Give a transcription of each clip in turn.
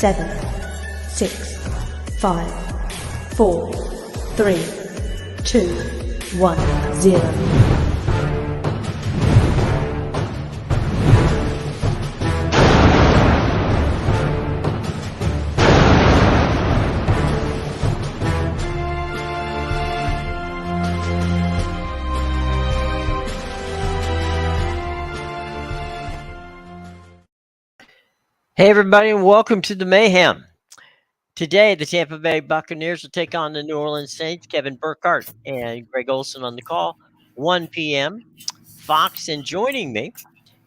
7, 6, 5, 4, 3, 2, 1, 0. Hey everybody, and welcome to the Mayhem. Today, the Tampa Bay Buccaneers will take on the New Orleans Saints. Kevin Burkhardt and Greg Olson on the call, 1 p.m. Fox, and joining me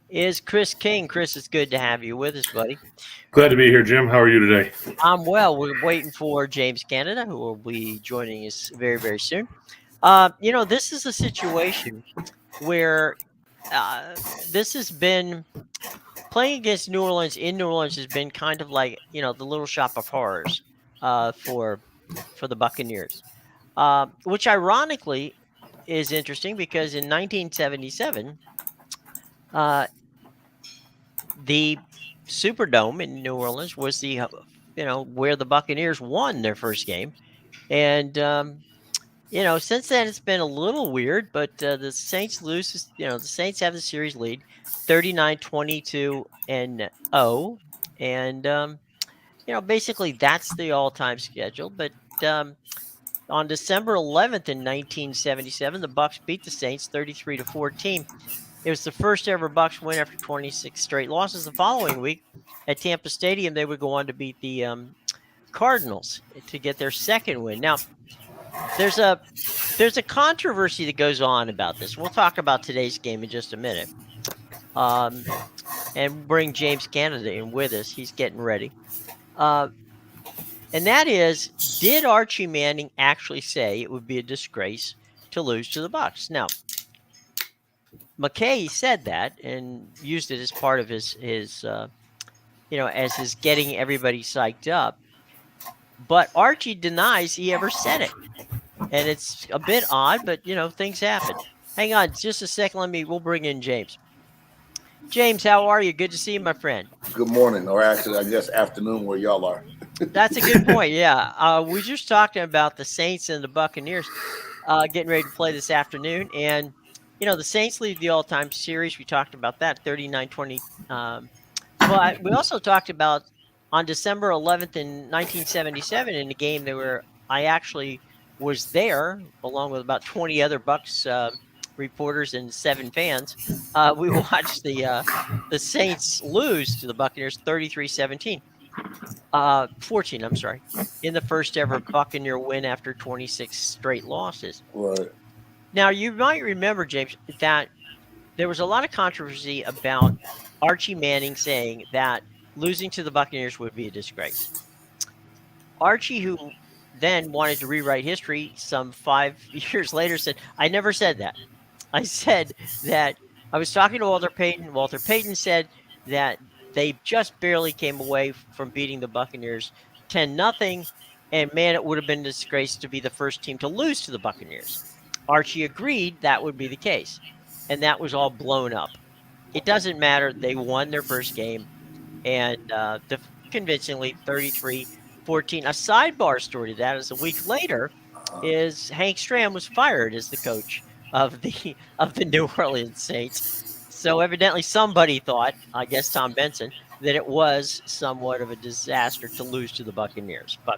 is Chris King. Chris, it's good to have you with us, buddy. Glad to be here, Jim. How are you today? I'm well. We're waiting for James Cannida, who will be joining us very, very soon. This is a situation where this has been playing against New Orleans in New Orleans has been kind of like, the little shop of horrors for the Buccaneers, which ironically is interesting because in 1977, the Superdome in New Orleans was the, where the Buccaneers won their first game. And, since then it's been a little weird, but the Saints lose, the Saints have the series lead 39-22-0. And, basically that's the all-time schedule. But on December 11th in 1977, the Bucs beat the Saints 33-14. It was the first ever Bucs win after 26 straight losses. The following week at Tampa Stadium, they would go on to beat the Cardinals to get their second win. Now, there's a controversy that goes on about this. We'll talk about today's game in just a minute. And bring James Cannida in with us. He's getting ready. And that is, did Archie Manning actually say it would be a disgrace to lose to the Bucs? Now, McKay said that and used it as part of his as his getting everybody psyched up. But Archie denies he ever said it. And it's a bit odd, but, things happen. Hang on just a second. We'll bring in James. James, how are you? Good to see you, my friend. Good morning, or actually, I guess afternoon where y'all are. That's a good point, yeah. We just talked about the Saints and the Buccaneers getting ready to play this afternoon. And, the Saints lead the all-time series. We talked about that, 39-20. But we also talked about on December 11th in 1977 in the game I actually was there along with about 20 other Bucs reporters and 7 fans. We watched the Saints lose to the Buccaneers 33-17. 14, I'm sorry, in the first ever Buccaneer win after 26 straight losses. Right. Now, you might remember, James, that there was a lot of controversy about Archie Manning saying that losing to the Buccaneers would be a disgrace. Archie, who then wanted to rewrite history some 5 years later, said, I never said that. I said that I was talking to Walter Payton. Walter Payton said that they just barely came away from beating the Buccaneers 10-0, and man, it would have been a disgrace to be the first team to lose to the Buccaneers. Archie agreed that would be the case, and that was all blown up. It doesn't matter. They won their first game, and convincingly 33-14. A sidebar story to that is a week later is Hank Stram was fired as the coach of the New Orleans Saints. So evidently somebody thought, I guess Tom Benson, that it was somewhat of a disaster to lose to the Buccaneers. But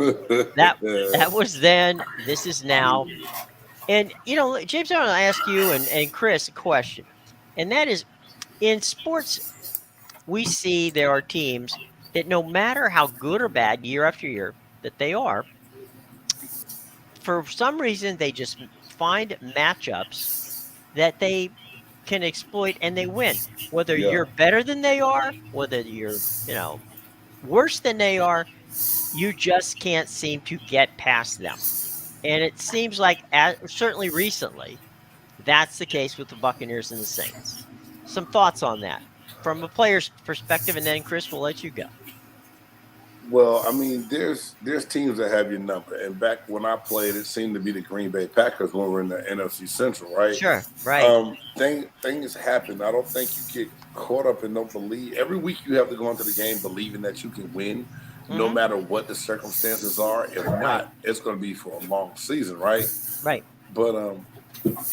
that was then. This is now. And, James, I want to ask you and Chris a question. And that is, in sports, we see there are teams that no matter how good or bad year after year that they are, for some reason they just find matchups that they can exploit and they win. Whether you're better than they are, whether you're, worse than they are, you just can't seem to get past them. And it seems like, certainly recently, that's the case with the Buccaneers and the Saints. Some thoughts on that from a player's perspective, and then Chris, we'll let you go. Well, I mean, there's teams that have your number. And back when I played, it seemed to be the Green Bay Packers when we were in the NFC Central, right? Sure, right. Things happen. I don't think you get caught up in no belief. Every week you have to go into the game believing that you can win. no matter what the circumstances are. If not, it's going to be for a long season, right? Right. But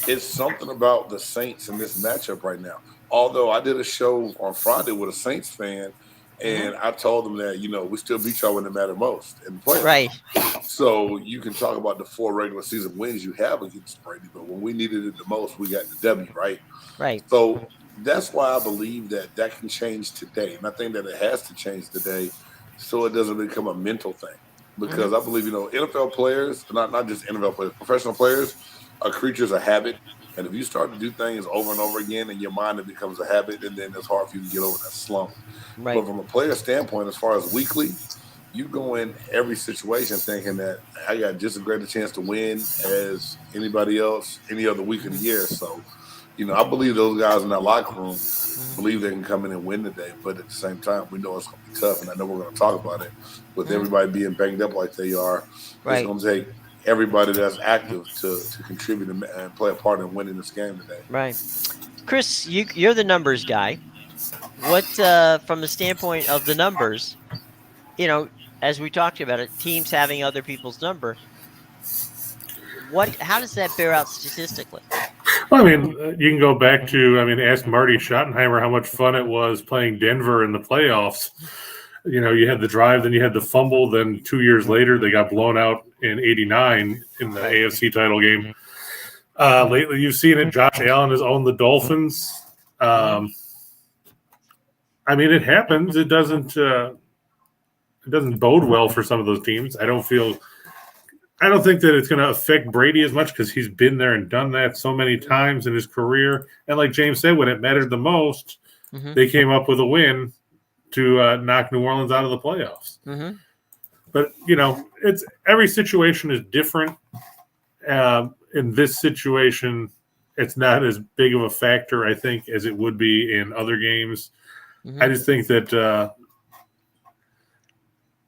it's something about the Saints in this matchup right now. Although I did a show on Friday with a Saints fan, and I told them that, we still beat y'all when it mattered most in the playoffs. Right. So you can talk about the 4 regular season wins you have against Brady, but when we needed it the most, we got the W, right? Right. So that's why I believe that can change today. And I think that it has to change today so it doesn't become a mental thing. Because I believe, NFL players, not just NFL players, professional players are creatures of habit. And if you start to do things over and over again in your mind, it becomes a habit, and then it's hard for you to get over that slump. Right. But from a player standpoint, as far as weekly, you go in every situation thinking that I got just as great a chance to win as anybody else any other week of the year. So, I believe those guys in that locker room believe they can come in and win today. But at the same time, we know it's going to be tough, and I know we're going to talk about it. With everybody being banged up like they are, it's going to take everybody that's active to contribute and play a part in winning this game today. Right. Chris, you're the numbers guy. What, from the standpoint of the numbers, as we talked about it, teams having other people's number, how does that bear out statistically? Well, you can go back to, ask Marty Schottenheimer how much fun it was playing Denver in the playoffs. You had the drive, then you had the fumble, then 2 years later they got blown out in '89 in the AFC title game. Lately, you've seen it. Josh Allen has owned the Dolphins. It happens. It doesn't bode well for some of those teams. I don't think that it's going to affect Brady as much because he's been there and done that so many times in his career. And like James said, when it mattered the most, they came up with a win to knock New Orleans out of the playoffs. But, it's every situation is different. In this situation, it's not as big of a factor, I think, as it would be in other games. I just think that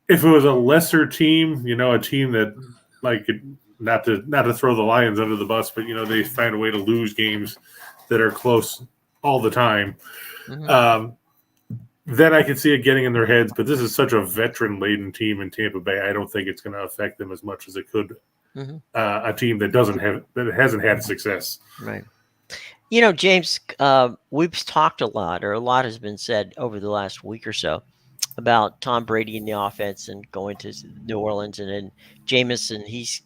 if it was a lesser team, a team that, not to throw the Lions under the bus, but, they find a way to lose games that are close all the time, then I could see it getting in their heads. But this is such a veteran-laden team in Tampa Bay. I don't think it's going to affect them as much as it could a team that hasn't had success. Right. James, we've talked a lot has been said over the last week or so about Tom Brady and the offense and going to New Orleans, and then Jameis, he's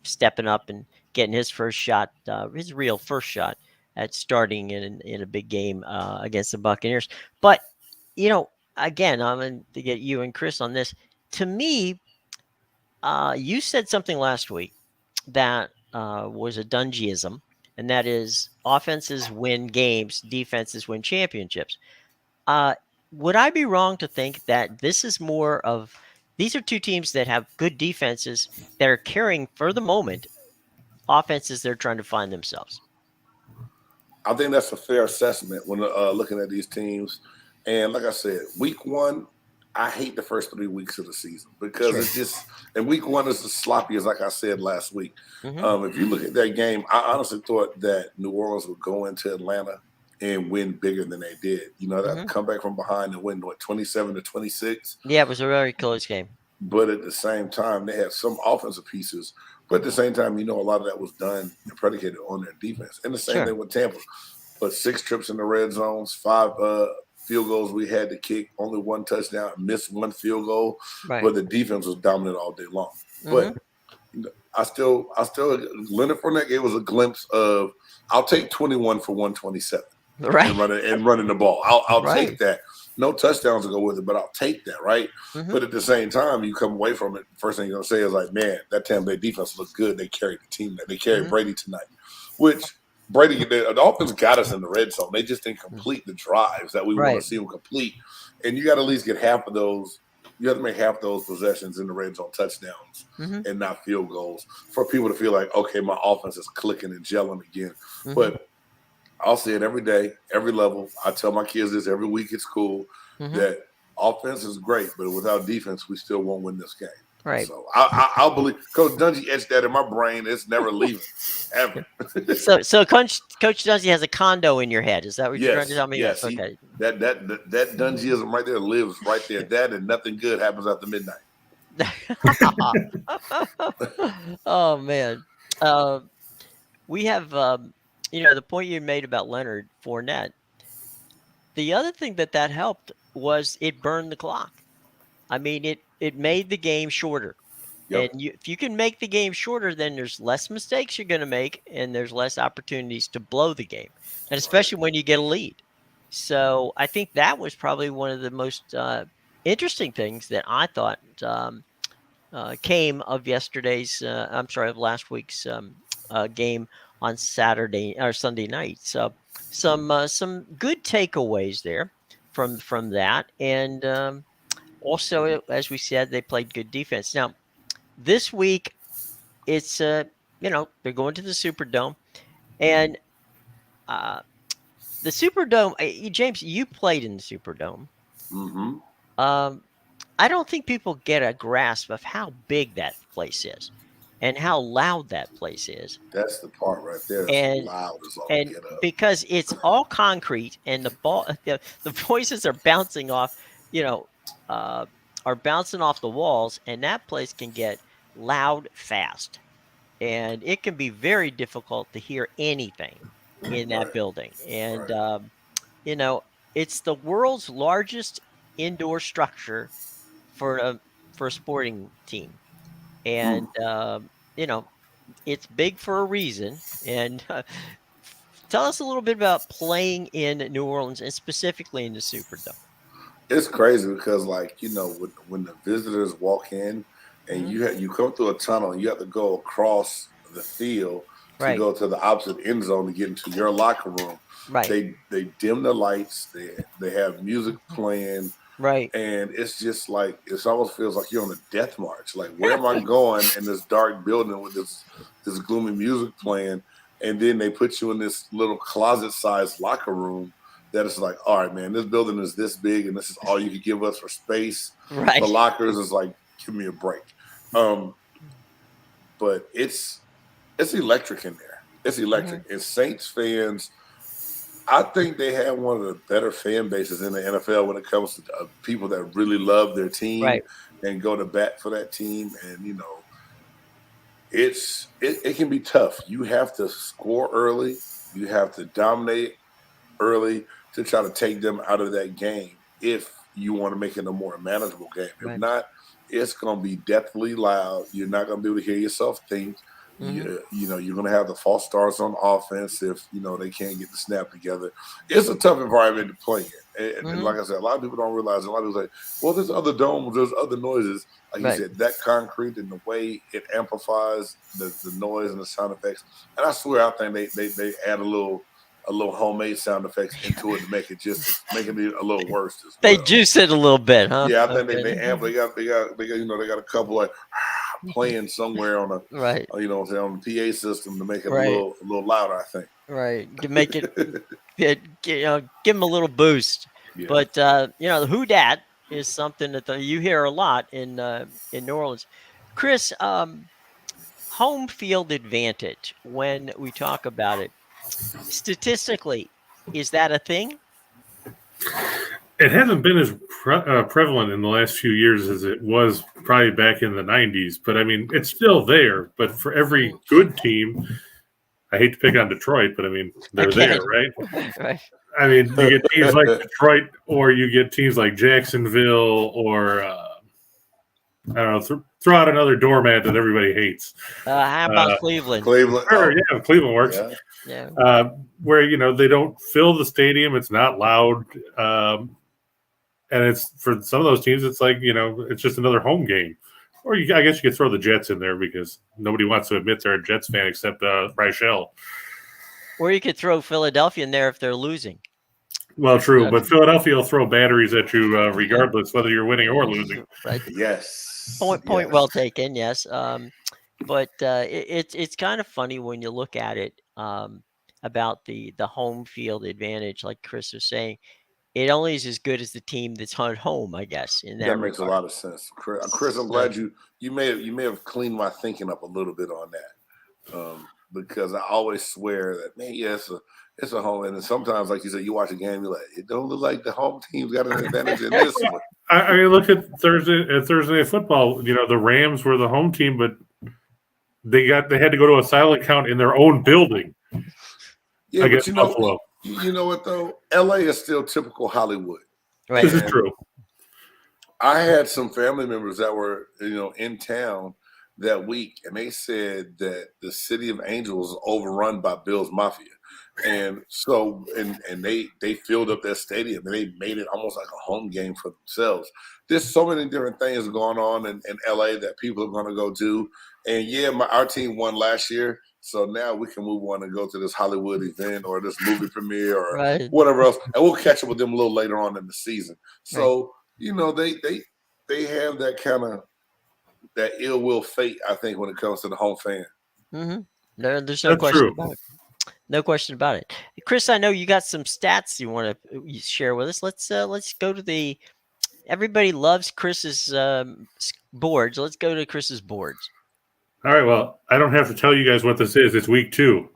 stepping up and getting his first shot, his real first shot at starting in a big game against the Buccaneers. But again, I'm going to get you and Chris on this. To me, you said something last week that was a Dungyism, and that is offenses win games, defenses win championships. Would I be wrong to think that this is more of these are two teams that have good defenses that are carrying for the moment offenses they're trying to find themselves? I think that's a fair assessment when looking at these teams. And like I said, week one, I hate the first 3 weeks of the season because it's just – and week one is as sloppy as, like I said last week. If you look at that game, I honestly thought that New Orleans would go into Atlanta and win bigger than they did. That come back from behind and win, 27-26? Yeah, it was a very close game. But at the same time, they had some offensive pieces. But at the same time, a lot of that was done and predicated on their defense. And the same thing with Tampa. But 6 trips in the red zones, 5 field goals we had to kick, only 1 touchdown, missed 1 field goal. But the defense was dominant all day long. But I still Leonard Fournette gave us a glimpse of I'll take 21 for 127. Right. And running the ball. I'll take that. No touchdowns to go with it, but I'll take that, right? But at the same time, you come away from it, first thing you're going to say is like, man, that Tampa Bay defense looks good. They carried the team. They carried Brady tonight, which Brady, the offense got us in the red zone. They just didn't complete the drives that we want to see them complete. And you got to at least get half of those. You have to make half those possessions in the red zone touchdowns and not field goals for people to feel like, okay, my offense is clicking and gelling again. But I'll say it every day, every level. I tell my kids this every week at school that offense is great, but without defense, we still won't win this game. Right. So I'll believe Coach Dungy etched that in my brain. It's never leaving. ever. So Coach Dungy has a condo in your head. Is that what you're trying to tell me? Yes. Okay. That Dungyism right there lives right there. That and nothing good happens after midnight. Oh man. We have the point you made about Leonard Fournette. The other thing that helped was it burned the clock. I mean, it made the game shorter. Yep. And if you can make the game shorter, then there's less mistakes you're going to make, and there's less opportunities to blow the game, and especially when you get a lead. So I think that was probably one of the most interesting things that I thought came of of last week's game on Saturday or Sunday night. So some good takeaways there from that, and also, as we said, they played good defense. Now, this week, it's they're going to the Superdome, and the Superdome. James, you played in the Superdome. Mm-hmm. I don't think people get a grasp of how big that place is, and how loud that place is. That's the part right there. It's And loud as all and get up. because it's all concrete, and the voices are bouncing off, are bouncing off the walls, and that place can get loud fast, and it can be very difficult to hear anything in that building. And it's the world's largest indoor structure for a sporting team, and it's big for a reason. And tell us a little bit about playing in New Orleans, and specifically in the Superdome. It's crazy because, when the visitors walk in, and you come through a tunnel, and you have to go across the field to go to the opposite end zone to get into your locker room. Right. They dim the lights. They have music playing. Right. And it's just like, it almost feels like you're on a death march. Like, where am I going in this dark building with this gloomy music playing? And then they put you in this little closet-sized locker room that is like, all right, man, this building is this big, and this is all you can give us for space. Right. For lockers. Is like, give me a break. But it's electric in there. It's electric. And Saints fans, I think they have one of the better fan bases in the NFL when it comes to people that really love their team and go to bat for that team. And, it can be tough. You have to score early. You have to dominate early to try to take them out of that game if you want to make it a more manageable game. If not, it's going to be deathly loud. You're not going to be able to hear yourself think. You're going to have the false starts on offense if, they can't get the snap together. It's a tough environment to play in. And like I said, a lot of people don't realize. A lot of people say, well, there's other domes, there's other noises. Like you said, that concrete and the way it amplifies the noise and the sound effects. And I swear, I think they add a little homemade sound effects into it to make it a little worse. As well. They juice it a little bit, huh? Yeah, I think they amp. They got a couple like playing somewhere on a on the PA system to make it a little louder. I think. Right, to make it, give them a little boost. Yeah. But the who dat is something that you hear a lot in New Orleans. Chris, home field advantage. When we talk about it, statistically, is that a thing? It hasn't been as prevalent in the last few years as it was probably back in the 90s. But, I mean, it's still there. But for every good team, I hate to pick on Detroit, but, I mean, they're there, right? Right. I mean, you get teams like Detroit, or you get teams like Jacksonville, or, I don't know, throw out another doormat that everybody hates. How about Cleveland? Sure, yeah, Cleveland works. Yeah. Where, they don't fill the stadium. It's not loud. And it's for some of those teams, it's like, it's just another home game. Or I guess you could throw the Jets in there because nobody wants to admit they're a Jets fan except Reichel. Or you could throw Philadelphia in there if they're losing. Well, true, but Philadelphia will throw batteries at you regardless whether you're winning or losing. Right. Yes. Point well taken. Yes. But it's kind of funny when you look at it about the home field advantage, like Chris was saying. It only is as good as the team that's on home, I guess. In that makes a lot of sense, Chris. I'm glad you may have cleaned my thinking up a little bit on that. because I always swear that, man, yeah, it's a home. And sometimes, like you said, you watch a game, you're like, it don't look like the home team's got an advantage in this one. I mean, look at Thursday Night Football. You know, the Rams were the home team, but they had to go to a silent count in their own building. Yeah, but you know what though? LA is still typical Hollywood. Right. This is true. I had some family members that were, in town that week, and they said that the City of Angels is overrun by Bills Mafia. And so, and they filled up their stadium, and they made it almost like a home game for themselves. There's so many different things going on in LA that people are going to go do. And yeah, our team won last year, so now we can move on and go to this Hollywood event or this movie premiere or whatever else, and we'll catch up with them a little later on in the season. So they have that kind of that ill will fate, I think, when it comes to the home fan. Mm-hmm. There's no question about it. No question about it. Chris, I know you got some stats you want to share with us. Let's go to everybody loves Chris's boards. Let's go to Chris's boards. All right. Well, I don't have to tell you guys what this is. It's week 2.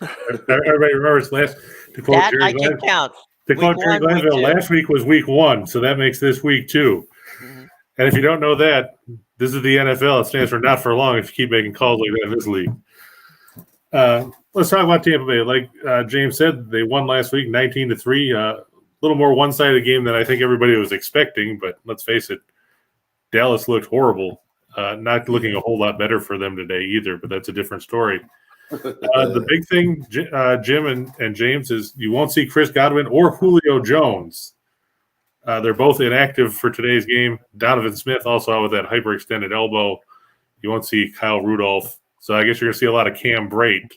Everybody remembers last. To quote That Jerry I can count. To quote Jerry Glanville, last week was week 1, so that makes this week 2. Mm-hmm. And if you don't know that, this is the NFL. It stands for not for long if you keep making calls like that in this league. Let's talk about Tampa Bay. Like James said, they won last week 19-3. A little more one-sided game than I think everybody was expecting, but let's face it, Dallas looked horrible. Not looking a whole lot better for them today either, but that's a different story. The big thing, Jim and James, is you won't see Chris Godwin or Julio Jones. They're both inactive for today's game. Donovan Smith also out with that hyperextended elbow. You won't see Kyle Rudolph. So I guess you're going to see a lot of Cam Brate.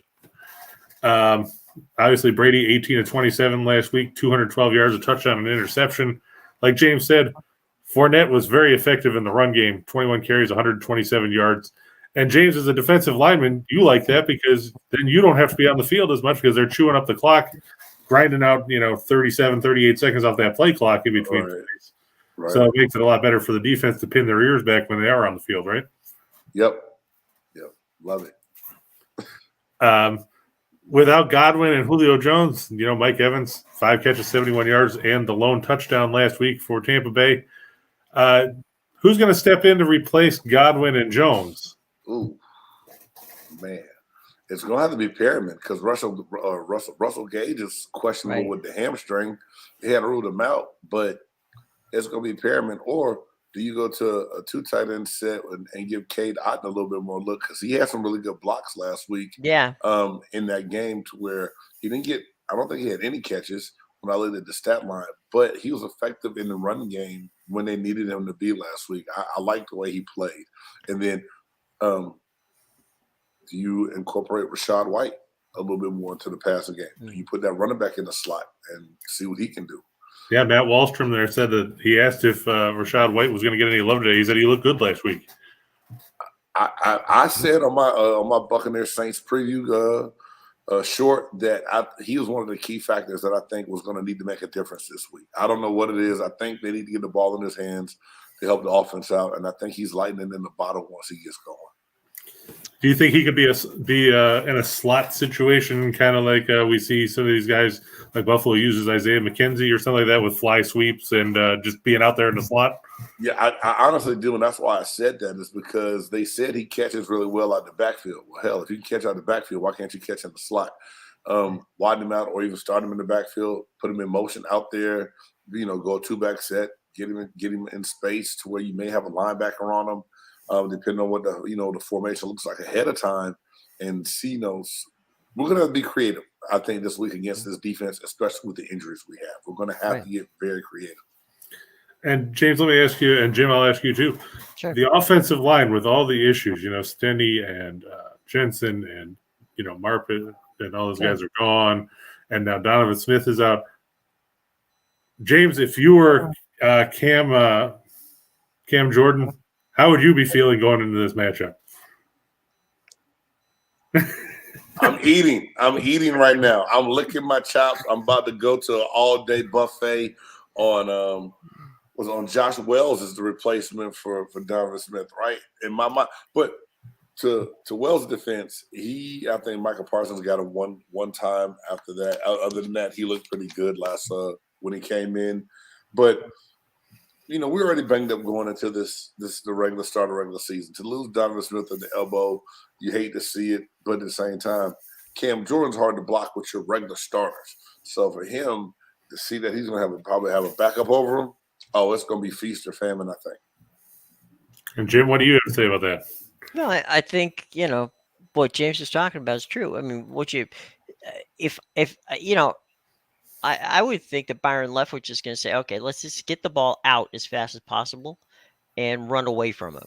Obviously, Brady, 18-27 last week, 212 yards, a touchdown, and an interception. Like James said, Fournette was very effective in the run game, 21 carries, 127 yards. And James, as a defensive lineman, you like that because then you don't have to be on the field as much because they're chewing up the clock, grinding out, 37, 38 seconds off that play clock in between plays. Right. So it makes it a lot better for the defense to pin their ears back when they are on the field, right? Yep. Love it. Without Godwin and Julio Jones, Mike Evans, 5 catches, 71 yards, and the lone touchdown last week for Tampa Bay. Who's going to step in to replace Godwin and Jones? Ooh, man. It's going to have to be Perriman because Russell Gage is questionable with the hamstring. They had to rule him out, but it's going to be Perriman. Or do you go to a 2 tight end set and give Cade Otton a little bit more look because he had some really good blocks last week? Yeah. In that game to where he didn't get – I don't think he had any catches when I looked at the stat line, but he was effective in the run game when they needed him to be last week. I liked the way he played. And then do you incorporate Rachaad White a little bit more into the passing game? Mm-hmm. You put that running back in the slot and see what he can do. Yeah, Matt Wallstrom there said that he asked if Rachaad White was going to get any love today. He said he looked good last week. I said on my Buccaneers Saints preview short that he was one of the key factors that I think was going to need to make a difference this week. I don't know what it is. I think they need to get the ball in his hands to help the offense out, and I think he's lightning in the bottle once he gets going. Do you think he could be in a slot situation, kind of like we see some of these guys like Buffalo uses Isaiah McKenzie or something like that with fly sweeps and just being out there in the slot? Yeah, I honestly do, and that's why I said that is because they said he catches really well out the backfield. Well, hell, if you can catch out the backfield, why can't you catch in the slot? Widen him out or even start him in the backfield, put him in motion out there, go a 2-back set, get him in space to where you may have a linebacker on him. Depending on what the formation looks like ahead of time, and we're going to be creative. I think this week against this defense, especially with the injuries we have, we're going to have to get very creative. And James, let me ask you, and Jim, I'll ask you too. Sure. The offensive line with all the issues, Stenny and Jensen and Marpet and all those guys are gone, and now Donovan Smith is out. James, if you were Cam Jordan, how would you be feeling going into this matchup? I'm eating right now. I'm licking my chops. I'm about to go to an all-day buffet on Josh Wells as the replacement for Donovan Smith, right? In my mind. But to Wells' defense, I think Michael Parsons got him one time after that. Other than that, he looked pretty good last when he came in. But we're already banged up going into the regular start of regular season. To lose Donovan Smith at the elbow, you hate to see it, but at the same time, Cam Jordan's hard to block with your regular starters. So for him to see that he's going to probably have a backup over him, it's going to be feast or famine, I think. And Jim, what do you have to say about that? No, I think what James is talking about is true. I mean, I would think that Byron Leftwich is going to say, okay, let's just get the ball out as fast as possible and run away from him.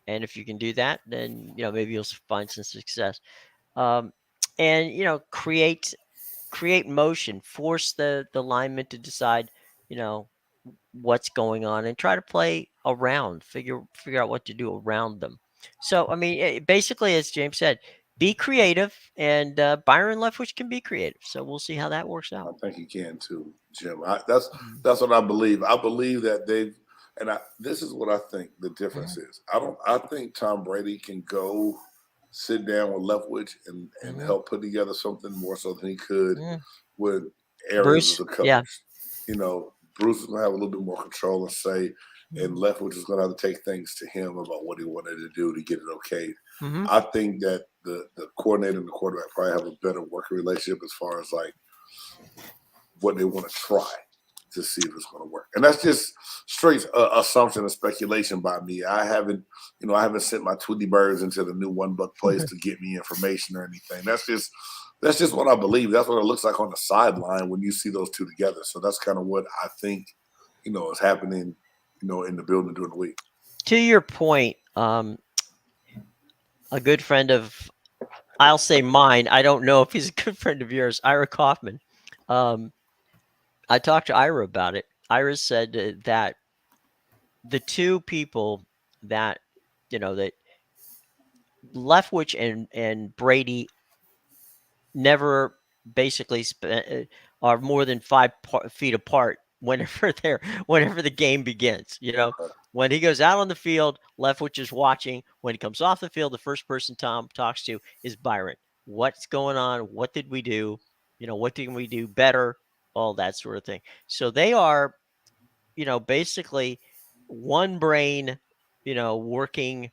And if you can do that, then maybe you'll find some success. And create motion, force the lineman to decide what's going on, and try to play around, figure out what to do around them. So I mean, basically, as James said, be creative, and Byron Leftwich can be creative. So we'll see how that works out. I think he can too, Jim. That's what I believe. I believe that this is what I think the difference is. I think Tom Brady can go sit down with Leftwich and help put together something more so than he could with areas of the coverage. Yeah. Bruce is going to have a little bit more control and say, and Leftwich is going to have to take things to him about what he wanted to do to get it okayed. Mm-hmm. I think that the coordinator and the quarterback probably have a better working relationship as far as like what they want to try to see if it's going to work. And that's just straight assumption and speculation by me. I haven't sent my Tweety Birds into the new $1 place to get me information or anything. That's just what I believe. That's what it looks like on the sideline when you see those two together. So that's kind of what I think, is happening, in the building during the week. To your point, a good friend of, I'll say mine, I don't know if he's a good friend of yours, Ira Kaufman. I talked to Ira about it. Ira said that the two people that, that Leftwich and Brady never basically are more than 5 feet apart whenever the game begins. When he goes out on the field, Leftwich is watching. When he comes off the field, the first person Tom talks to is Byron. What's going on? What did we do? What can we do better? All that sort of thing. So they are, basically one brain, working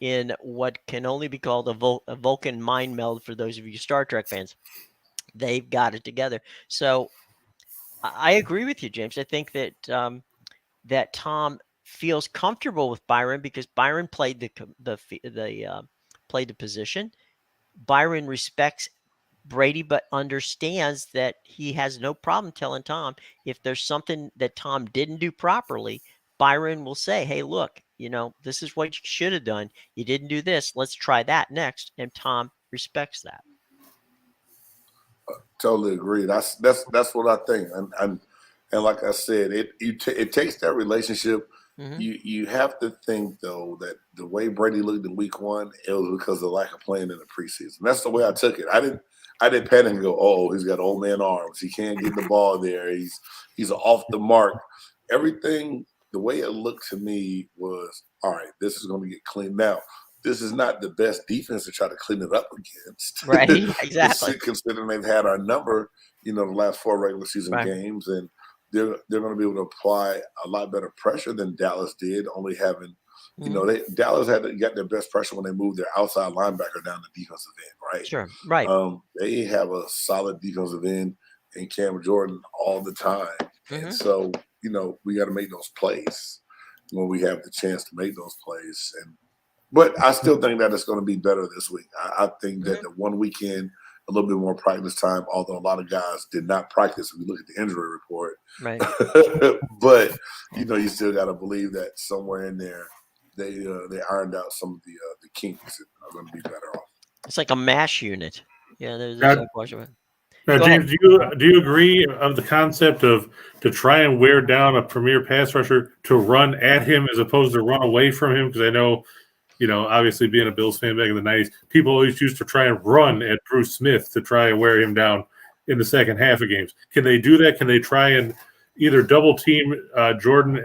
in what can only be called a Vulcan mind meld for those of you Star Trek fans. They've got it together. So I agree with you, James. I think that that Tom feels comfortable with Byron because Byron played the position. Byron respects Brady, but understands that he has no problem telling Tom if there's something that Tom didn't do properly. Byron will say, hey, look, this is what you should have done. You didn't do this. Let's try that next. And Tom respects that. Totally agree. That's what I think. And like I said, it takes that relationship. Mm-hmm. You have to think, though, that the way Brady looked in week 1, it was because of the lack of playing in the preseason. That's the way I took it. I didn't panic and go, oh, he's got old man arms. He can't get the ball there. He's off the mark. Everything, the way it looked to me was, all right, this is going to get cleaned. Now, this is not the best defense to try to clean it up against. Right, exactly. Considering they've had our number, the last 4 regular season games, and they're going to be able to apply a lot better pressure than Dallas did, only having Dallas got their best pressure when they moved their outside linebacker down the defensive end, right? Sure, right. They have a solid defensive end in Cam Jordan all the time. Mm-hmm. And so, we got to make those plays when we have the chance to make those plays. But I still think that it's going to be better this week. I think that the one weekend, a little bit more practice time, although a lot of guys did not practice if you look at the injury report. Right. But, you still got to believe that somewhere in there, they ironed out some of the kinks and are going to be better off. It's like a MASH unit. Yeah, there's no question about it. Now, James, do you agree of the concept of to try and wear down a premier pass rusher to run at him as opposed to run away from him? Because I know, obviously being a Bills fan back in the 90s, people always used to try and run at Bruce Smith to try and wear him down in the second half of games. Can they do that? Can they try and either double team Jordan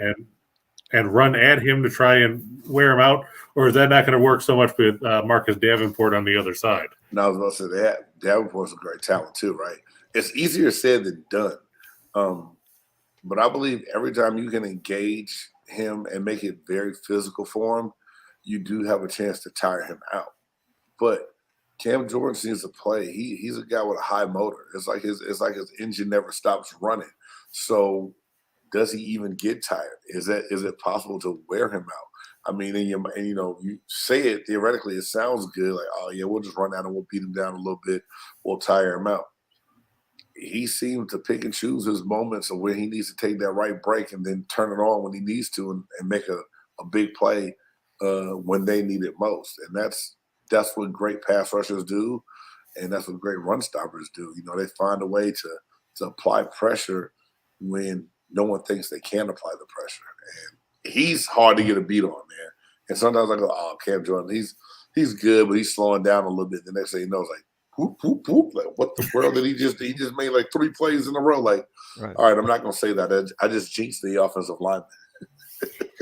and run at him to try and wear him out, or is that not going to work so much with Marcus Davenport on the other side? No, I was going to say that Davenport's a great talent too, right? It's easier said than done. But I believe every time you can engage him and make it very physical for him, you do have a chance to tire him out. But Cam Jordan seems to play. He's a guy with a high motor. It's like his engine never stops running. So does he even get tired? Is it possible to wear him out? I mean, you say it theoretically, it sounds good. Like, oh yeah, we'll just run out and we'll beat him down a little bit. We'll tire him out. He seems to pick and choose his moments of where he needs to take that right break and then turn it on when he needs to and make a big play when they need it most. And that's what great pass rushers do, and that's what great run stoppers do. They find a way to apply pressure when no one thinks they can apply the pressure. And he's hard to get a beat on, man. And sometimes I go, oh, Cam Jordan, he's good, but he's slowing down a little bit. The next thing you know, it's like, whoop, whoop, whoop. Like, what the world did he just made like 3 plays in a row? Like, right. All right, I'm not going to say that. I just jinxed the offensive lineman.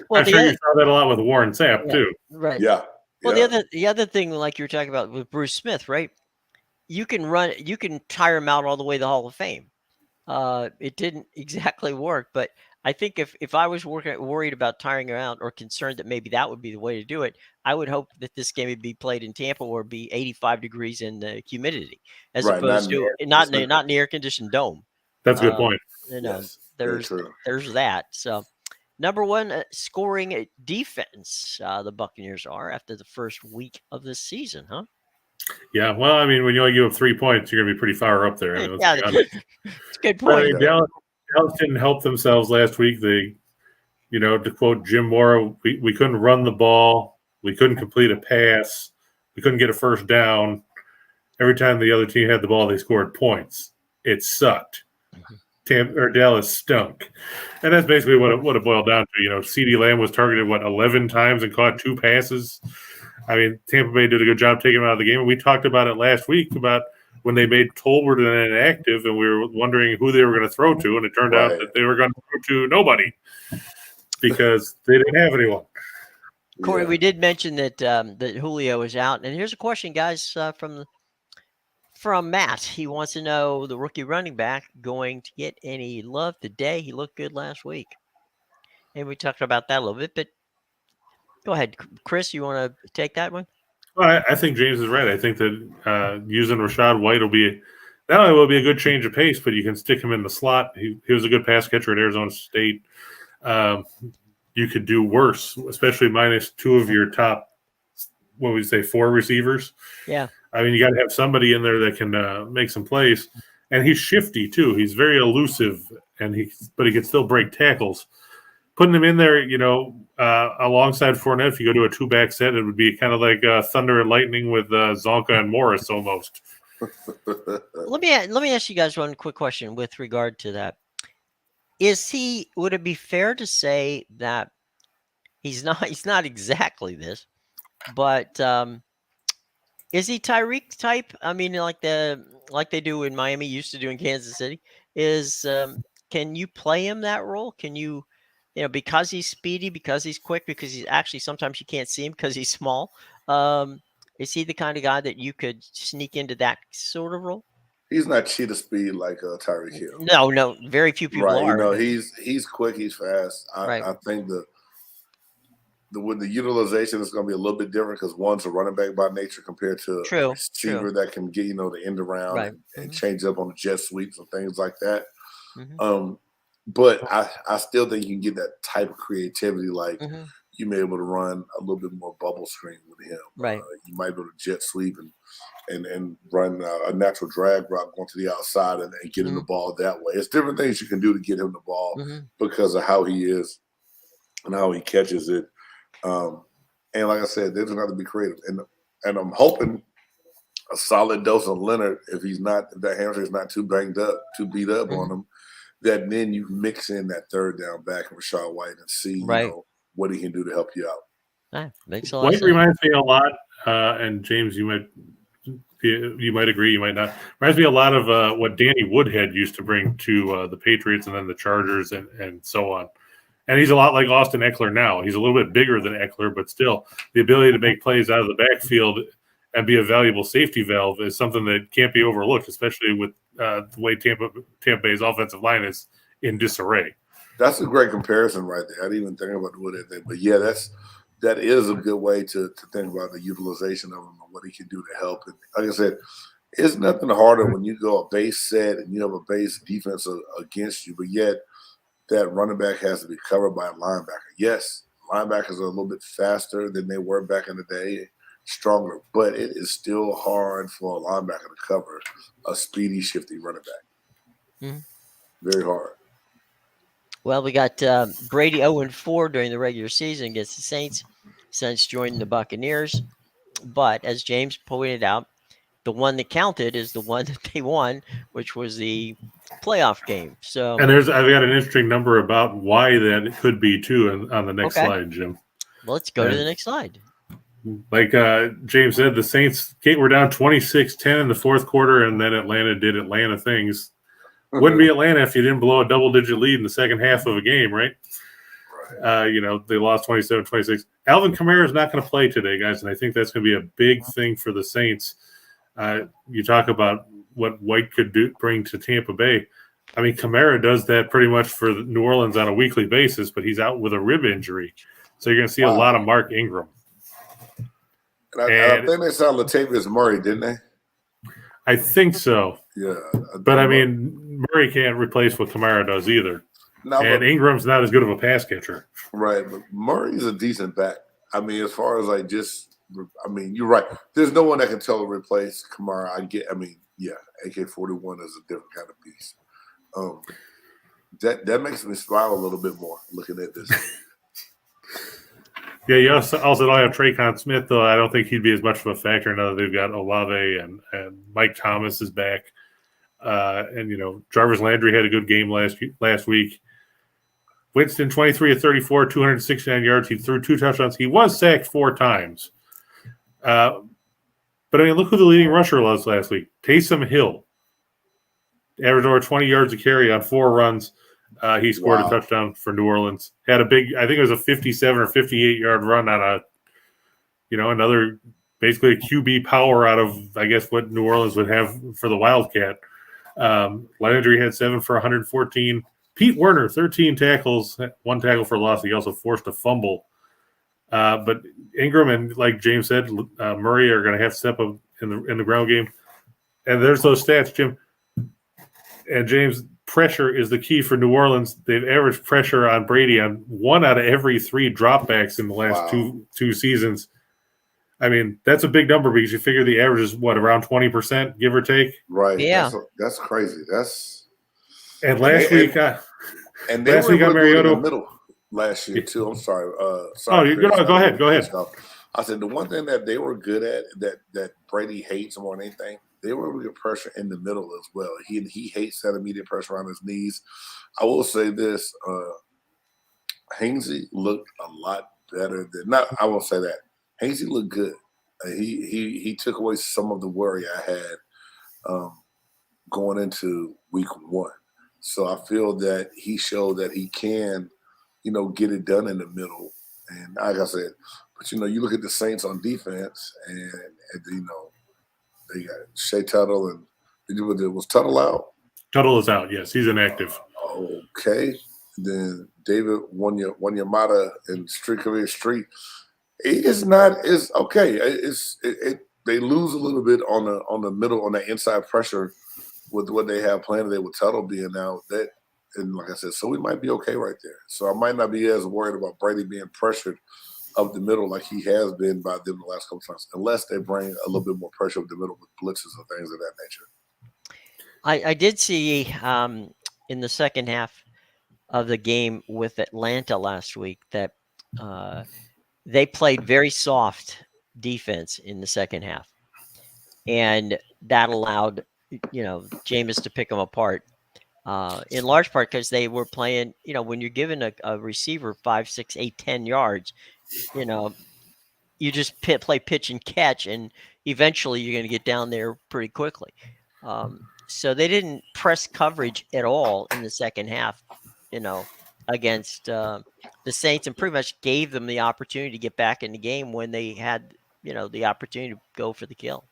Well, I'm sure you saw that a lot with Warren Sapp, too. Right. Yeah. Well, the other thing, like you were talking about with Bruce Smith, right? You can tire him out all the way to the Hall of Fame. It didn't exactly work, but I think if I was worried about tiring him out or concerned that maybe that would be the way to do it, I would hope that this game would be played in Tampa or be 85 degrees in humidity, as opposed to not in the air-conditioned dome. That's a good point. Yes, there's that. So, number one scoring defense, the Buccaneers are after the first week of the season, huh? Yeah, well, I mean, when you only give up 3 points, you're going to be pretty far up there. It's a good point. Dallas didn't help themselves last week. They, to quote Jim Mora, we couldn't run the ball. We couldn't complete a pass. We couldn't get a first down. Every time the other team had the ball, they scored points. It sucked. Dallas stunk. And that's basically what it boiled down to. CeeDee Lamb was targeted, 11 times and caught 2 passes. I mean, Tampa Bay did a good job taking him out of the game. And we talked about it last week about when they made Tolbert inactive, and we were wondering who they were going to throw to, and it turned out that they were going to throw to nobody because they didn't have anyone. Corey, we did mention that Julio is out, and here's a question, guys, from Matt. He wants to know, the rookie running back going to get any love today? He looked good last week, and we talked about that a little bit, but go ahead, Chris. You want to take that one? Well, I think James is right. I think that using Rachaad White not only will be a good change of pace, but you can stick him in the slot. He was a good pass catcher at Arizona State. You could do worse, especially minus 2 of your top, 4 receivers. Yeah. I mean, you got to have somebody in there that can make some plays. And he's shifty, too. He's very elusive, but he can still break tackles. Putting him in there, alongside Fournette, if you go to a 2-back set, it would be kind of like Thunder and Lightning with Zonka and Morris almost. Let me ask you guys one quick question with regard to that. Would it be fair to say that he's not exactly this, but is he Tyreek type? I mean, like they do in Miami, used to do in Kansas City. Can you play him that role? Can you? Because he's speedy, because he's quick, because he's actually sometimes you can't see him because he's small. Is he the kind of guy that you could sneak into that sort of role? He's not cheetah speed like Tyreek Hill. No, very few people are. He's quick, he's fast. I think with the utilization is going to be a little bit different because one's a running back by nature compared to a receiver that can get the end around and change up on the jet sweeps and things like that. Mm-hmm. But I still think you can get that type of creativity, like you may be able to run a little bit more bubble screen with him. Right. You might be able to jet sweep and run a natural drag route going to the outside and get him the ball that way. It's different things you can do to get him the ball because of how he is and how he catches it. And like I said, they're going to have to be creative. And I'm hoping a solid dose of Leonard, if that hamstring is not too banged up, too beat up on him, that then you mix in that third down back and Rachaad White and see what he can do to help you out. Makes a lot of sense. White reminds me a lot, and James, you might agree, you might not. Reminds me a lot of what Danny Woodhead used to bring to the Patriots and then the Chargers and so on. And he's a lot like Austin Eckler now. He's a little bit bigger than Eckler, but still the ability to make plays out of the backfield and be a valuable safety valve is something that can't be overlooked, especially with the way Tampa Bay's offensive line is in disarray. That's a great comparison right there. I didn't even think about doing that thing. But, yeah, that is a good way to think about the utilization of him and what he can do to help. And like I said, it's nothing harder when you go a base set and you have a base defense against you, but yet that running back has to be covered by a linebacker. Yes, linebackers are a little bit faster than they were back in the day, stronger, but it is still hard for a linebacker to cover a speedy, shifty running back. Very hard. Well, we got Brady 0-4 during the regular season against the Saints since joining the Buccaneers. But as James pointed out, the one that counted is the one that they won, which was the playoff game. So, and I've got an interesting number about why that could be too on the next slide, Jim. Well, let's go to the next slide. Like James said, the Saints were down 26-10 in the fourth quarter, and then Atlanta did Atlanta things. Wouldn't be Atlanta if you didn't blow a double-digit lead in the second half of a game, right? They lost 27-26. Alvin Kamara is not going to play today, guys, and I think that's going to be a big thing for the Saints. You talk about what White could bring to Tampa Bay. I mean, Kamara does that pretty much for New Orleans on a weekly basis, but he's out with a rib injury. So you're going to see a lot of Mark Ingram. And I think they saw Latavius Murray, didn't they? I think so. Yeah. But, I mean, Murray can't replace what Kamara does either. No, and Ingram's not as good of a pass catcher. Right, but Murray's a decent back. I mean, as far as you're right. There's no one that can totally replace Kamara. AK-41 is a different kind of beast. That makes me smile a little bit more looking at this. Yeah, you also don't have Traquan Smith, though. I don't think he'd be as much of a factor now that they've got Olave and Mike Thomas is back. Jarvis Landry had a good game last week. Winston, 23 of 34, 269 yards. He threw 2 touchdowns. He was sacked 4 times. But, I mean, look who the leading rusher was last week. Taysom Hill. Averaged over 20 yards a carry on 4 runs. He scored a touchdown for New Orleans. Had a big, I think it was a 57 or 58-yard run on another basically a QB power out of, I guess, what New Orleans would have for the Wildcat. Landry had 7 for 114. Pete Werner, 13 tackles, 1 tackle for loss. He also forced a fumble. But Ingram and, like James said, Murray are going to have to step up in the ground game. And there's those stats, Jim. And James, pressure is the key for New Orleans. They've averaged pressure on Brady on 1 out of every 3 dropbacks in the last two seasons. I mean, that's a big number because you figure the average is around 20%, give or take. Right. Yeah. That's crazy. Last week got Mariota in the middle last year too. I'm sorry. Go ahead. I said the one thing that they were good at that Brady hates more than anything, they were able to get pressure in the middle as well. He hates that immediate pressure on his knees. I will say this: Hainsey looked a lot better than. I won't say that. Hainsey looked good. He took away some of the worry I had going into week 1. So I feel that he showed that he can, get it done in the middle. And like I said, but you look at the Saints on defense, and they got Shea Tuttle and was Tuttle out? Tuttle is out. Yes, he's inactive. Okay. Then David Wanyamata and Street. It's not. It's okay. They lose a little bit on the middle on the inside pressure with what they have planned today with Tuttle being out. And like I said, so we might be okay right there. So I might not be as worried about Brady being pressured up the middle like he has been by them the last couple of times, unless they bring a little bit more pressure up the middle with blitzes and things of that nature. I did see in the second half of the game with Atlanta last week that they played very soft defense in the second half, and that allowed Jameis to pick them apart in large part because they were playing. When you're giving a receiver 5, 6, 8, 10 yards, you just play pitch and catch, and eventually you're going to get down there pretty quickly. So they didn't press coverage at all in the second half, against the Saints and pretty much gave them the opportunity to get back in the game when they had, the opportunity to go for the kill.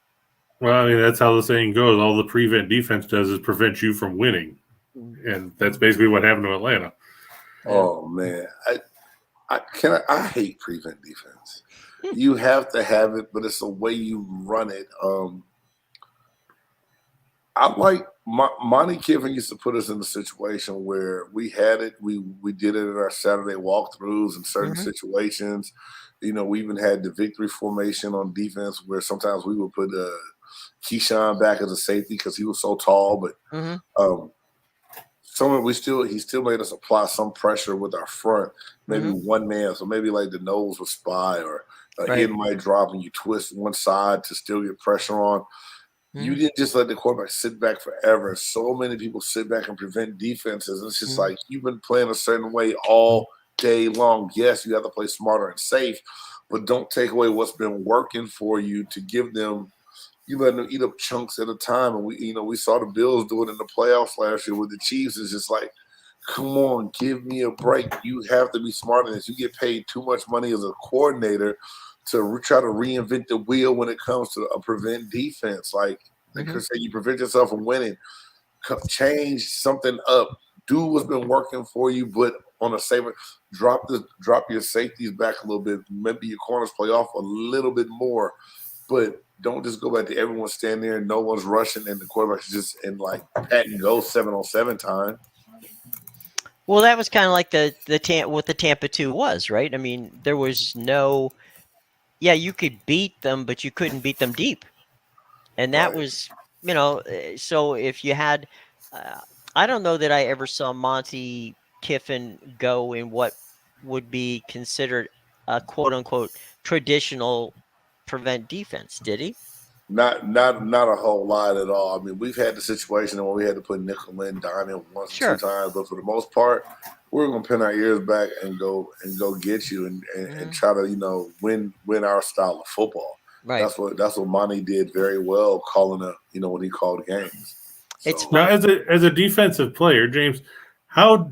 Well, I mean, that's how the saying goes. All the prevent defense does is prevent you from winning. And that's basically what happened to Atlanta. Oh, man. I hate prevent defense. You have to have it, but it's the way you run it. I like Monty Kiffin used to put us in a situation where we had it. We did it in our Saturday walkthroughs in certain situations. We even had the victory formation on defense where sometimes we would put Keyshawn back as a safety because he was so tall. But he still made us apply some pressure with our front, maybe one man. So maybe like the nose would spy or a hit might drop and you twist one side to still get pressure on. You didn't just let the quarterback sit back forever. So many people sit back and prevent defenses. It's just like you've been playing a certain way all day long. Yes, you have to play smarter and safe, but don't take away what's been working for you to give them. You let them eat up chunks at a time. And we saw the Bills do it in the playoffs last year with the Chiefs. It's just like, come on, give me a break. You have to be smarter than this. You get paid too much money as a coordinator to try to reinvent the wheel when it comes to a prevent defense. Like Chris said, you prevent yourself from winning. Change something up. Do what's been working for you, but on a safer, drop your safeties back a little bit. Maybe your corners play off a little bit more, but don't just go back to everyone standing there and no one's rushing and the quarterback's just in like pat and go 7-on-7 time. Well, that was kind of like what the Tampa 2 was, right? I mean, there was no. Yeah, you could beat them, but you couldn't beat them deep. And that was, so if you had, I don't know that I ever saw Monty Kiffin go in what would be considered a quote unquote traditional prevent defense. Did he? Not a whole lot at all. I mean, we've had the situation where we had to put nickel in, dime in once or two times, but for the most part, we're going to pin our ears back and go get you and try to win our style of football. Right. That's what Monty did very well, calling when he called games. So. Now, as a defensive player, James, how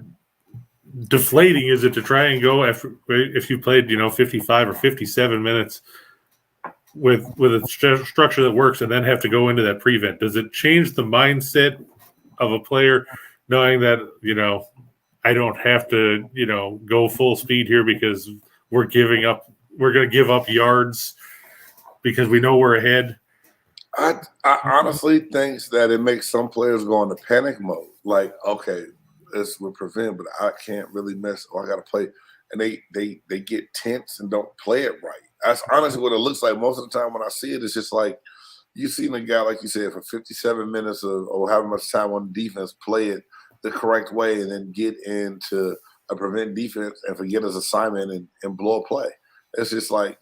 deflating is it to try and go if you played 55 or 57 minutes with a structure that works and then have to go into that prevent? Does it change the mindset of a player knowing that I don't have to go full speed here because we're going to give up yards because we know we're ahead? I honestly think that it makes some players go into panic mode. Like, okay, we're prevent, but I can't really miss. Or I got to play, and they get tense and don't play it right. That's honestly what it looks like most of the time when I see it. It's just like you seen a guy, like you said, for 57 minutes or however much time on defense, play it the correct way, and then get into a prevent defense and forget his assignment and blow a play. It's just like,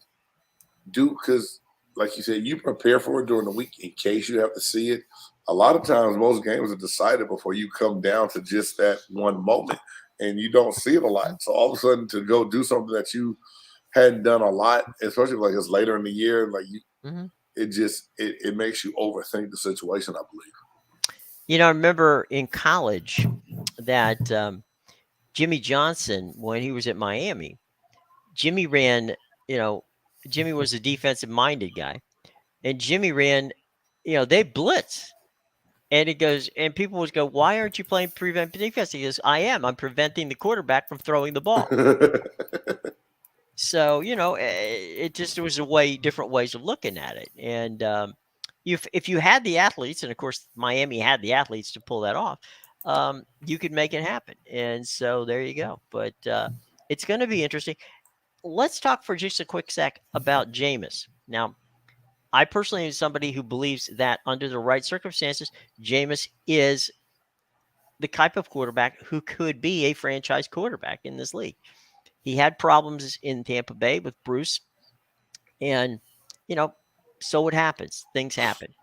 because like you said, you prepare for it during the week in case you have to see it. A lot of times, most games are decided before you come down to just that one moment, and you don't see it a lot. So all of a sudden, to go do something that you hadn't done a lot, especially like it's later in the year, like it makes you overthink the situation, I believe. I remember in college that Jimmy Johnson, when he was at Miami, Jimmy ran, Jimmy was a defensive-minded guy, and Jimmy ran, they blitz. And it goes, and people would go, "Why aren't you playing prevent defense?" He goes, I'm preventing the quarterback from throwing the ball." So, it just was different ways of looking at it. And if you had the athletes, and of course Miami had the athletes to pull that off, you could make it happen. And so there you go. But it's going to be interesting. Let's talk for just a quick sec about Jameis. Now, I personally am somebody who believes that under the right circumstances, Jameis is the type of quarterback who could be a franchise quarterback in this league. He had problems in Tampa Bay with Bruce, and, so what happens. Things happen.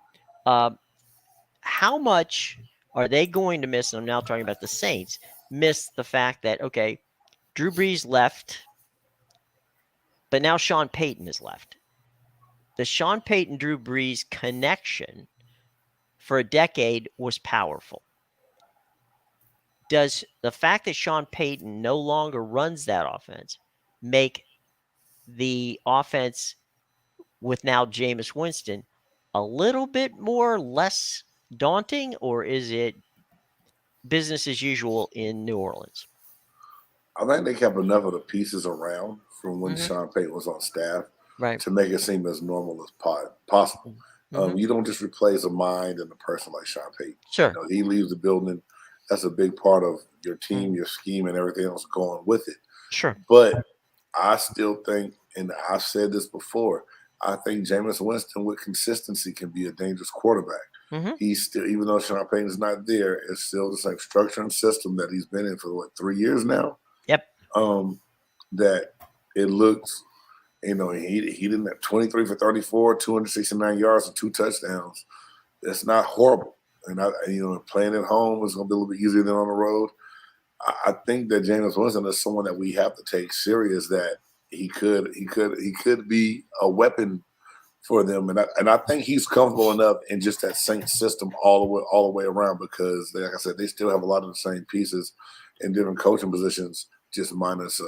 How much are they going to miss, and I'm now talking about the Saints, miss the fact that, okay, Drew Brees left, but now Sean Payton is left. The Sean Payton-Drew Brees connection for a decade was powerful. does the fact that Sean Payton no longer runs that offense make the offense with now Jameis Winston a little bit less daunting, or is it business as usual in New Orleans? I think they kept enough of the pieces around from when Sean Payton was on staff to make it seem as normal as possible. You don't just replace a mind and a person like Sean Payton. Sure. He leaves the building. That's a big part of your team, your scheme, and everything else going with it. Sure. But I still think, and I've said this before, I think Jameis Winston with consistency can be a dangerous quarterback. He's still, even though Sean Payton is not there, it's still the same structure and system that he's been in for 3 years now. Yep. That it looks, he didn't have 23 for 34, 269 yards and 2 touchdowns. It's not horrible. And playing at home is going to be a little bit easier than on the road. I think that Jameis Winston is someone that we have to take serious. That he could be a weapon for them, and I think he's comfortable enough in just that Saints system all the way around, because, like I said, they still have a lot of the same pieces in different coaching positions, just minus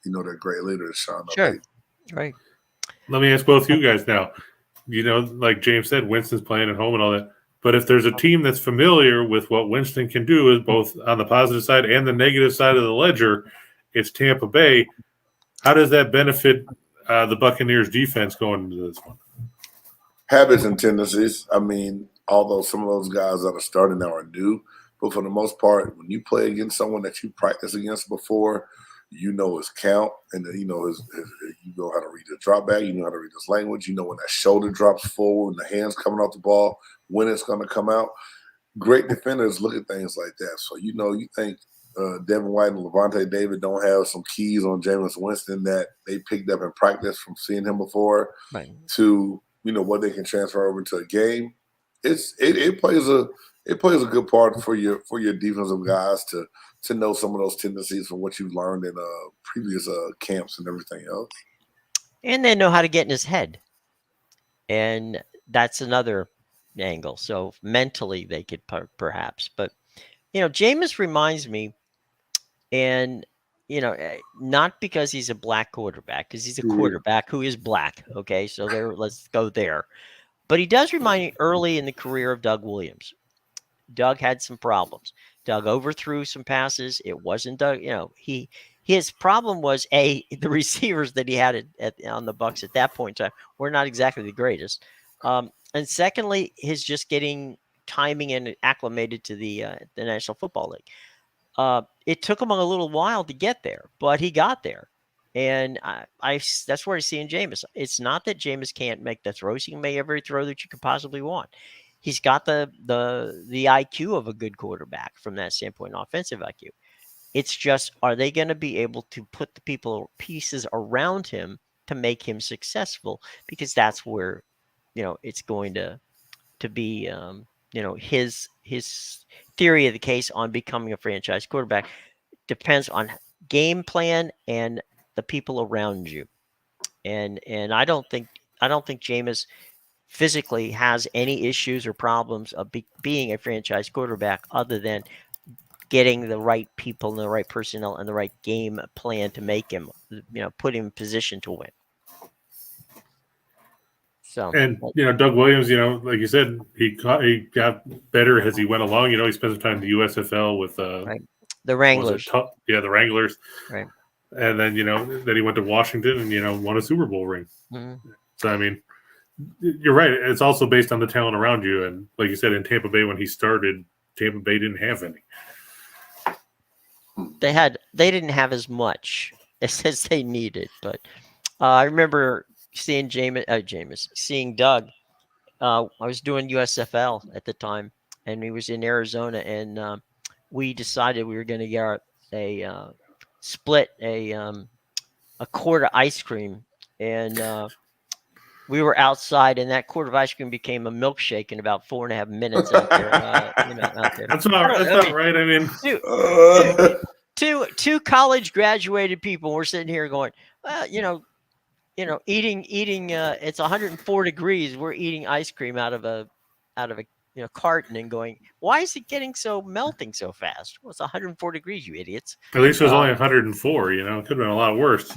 their great leader, Sean. Sure, right. Let me ask both you guys now. Like James said, Winston's playing at home and all that. But if there's a team that's familiar with what Winston can do, is both on the positive side and the negative side of the ledger, it's Tampa Bay. How does that benefit the Buccaneers defense going into this one? Habits and tendencies. I mean, although some of those guys that are starting now are new, but for the most part, when you play against someone that you practiced against before, his count, and you know how to read the drop back, you know how to read his language, when that shoulder drops forward and the hands coming off the ball, when it's going to come out. Great defenders look at things like that. So you think Devin White and Levante David don't have some keys on Jameis Winston that they picked up in practice from seeing him before, right, to what they can transfer over to a game. It plays a good part for your defensive guys to know some of those tendencies from what you've learned in previous camps and everything else. And they know how to get in his head. And that's another angle. So mentally they could perhaps. But, Jameis reminds me, and, not because he's a black quarterback, because he's a quarterback who is black. Okay, so let's go there. But he does remind me early in the career of Doug Williams. Doug had some problems. Doug overthrew some passes. It wasn't Doug. His problem was the receivers that he had on the Bucs at that point in time were not exactly the greatest. And secondly, his just getting timing and acclimated to the National Football League. It took him a little while to get there, but he got there. And that's where I see in Jameis. It's not that Jameis can't make the throws. He can make every throw that you could possibly want. He's got the IQ of a good quarterback from that standpoint, offensive IQ. It's just, are they going to be able to put the pieces around him to make him successful? Because that's where, it's going to be, his theory of the case on becoming a franchise quarterback depends on game plan and the people around you. And I don't think Jameis physically has any issues or problems of being a franchise quarterback, other than getting the right people and the right personnel and the right game plan to make him, put him in position to win. So, and Doug Williams, like you said, he got better as he went along. He spent some time in the USFL with right, the Wranglers. The Wranglers. Right. And then then he went to Washington and won a Super Bowl ring. Mm-hmm. So I mean, you're right. It's also based on the talent around you. And like you said, in Tampa Bay, when he started, Tampa Bay didn't have any. They didn't have as much as they needed. But I remember seeing seeing Doug. I was doing USFL at the time, and he was in Arizona, and we decided we were going to get split a quart of ice cream, and we were outside, and that quart of ice cream became a milkshake in about 4.5 minutes out there. Out there. That's not right. I mean, two college graduated people were sitting here going, eating. It's 104 degrees. We're eating ice cream out of a carton and going, why is it melting so fast? Well, it's 104 degrees, you idiots. At least it was only 104. It could have been a lot worse.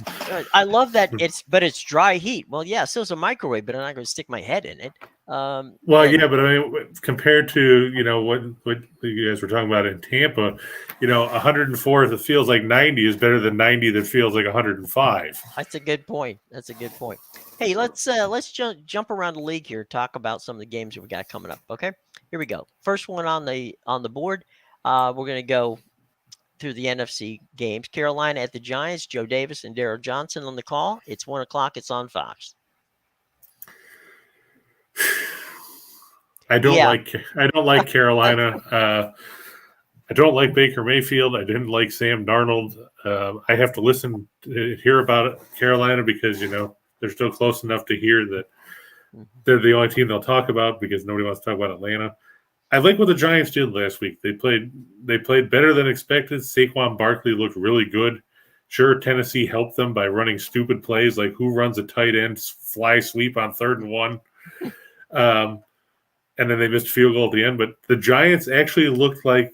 I love that it's dry heat. Well, yeah, so it's a microwave, but I'm not going to stick my head in it. Well, yeah, but I mean, compared to what you guys were talking about in Tampa, 104 that feels like 90 is better than 90 that feels like 105. That's a good point. Hey, let's jump around the league here, talk about some of the games that we got coming up. Okay, here we go. First one on the board. We're going to go through the NFC games. Carolina at the Giants. Joe Davis and Darryl Johnson on the call. It's 1:00. It's on Fox. I don't like Carolina. I don't like Baker Mayfield. I didn't like Sam Darnold. I have to hear about Carolina because they're still close enough to hear that they're the only team they'll talk about because nobody wants to talk about Atlanta. I like what the Giants did last week. They played better than expected. Saquon Barkley looked really good. Sure, Tennessee helped them by running stupid plays like who runs a tight end fly sweep on 3rd and 1. And then they missed a field goal at the end. But the Giants actually looked like